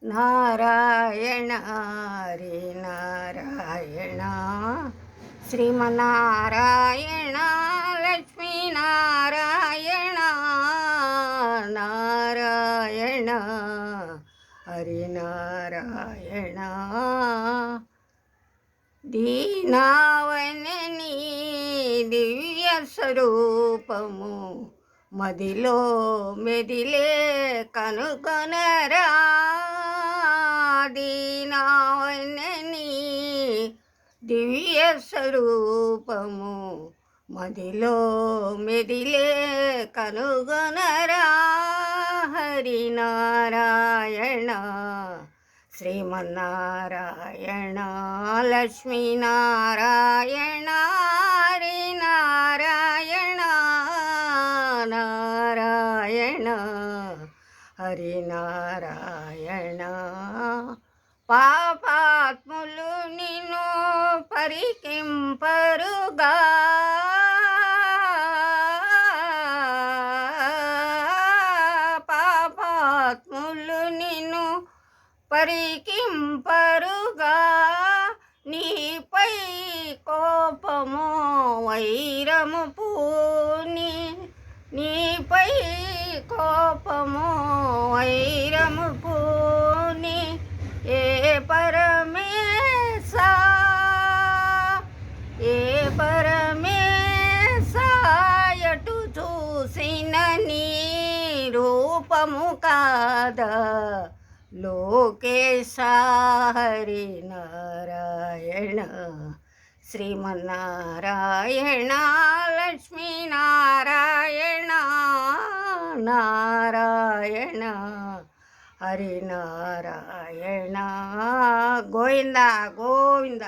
నారాయణ హరి నారాయణ శ్రీమన్నారాయణ లక్ష్మీనారాయణ నారాయణ హరి నారాయణ దీనావనని దివ్య స్వరూపము మదిలో మెదిలే కనుగొనరా దీనావనని దివ్య స్వరూపము మదిలో మెదిలే కనుగొనరా హరినారాయణ శ్రీమన్నారాయణ లక్ష్మీనారాయణ హరినారాయణ నారాయణ హరినారాయణ పాపాత్ములు నిన్ను పరికింపరుగా పాపాత్ములు నిన్ను పరికింపరుగా నీపై కోపము వైరము పూని నీపై కోపము వైరము పూని ఏ పరమేశా ఎటు చూసిన నీ రూపము కాదా లోకేశ హరి నారాయణ శ్రీమన్నారాయణ లక్ష్మీనారాయణ నారాయణ హరి నారాయణ గోవింద గోవింద.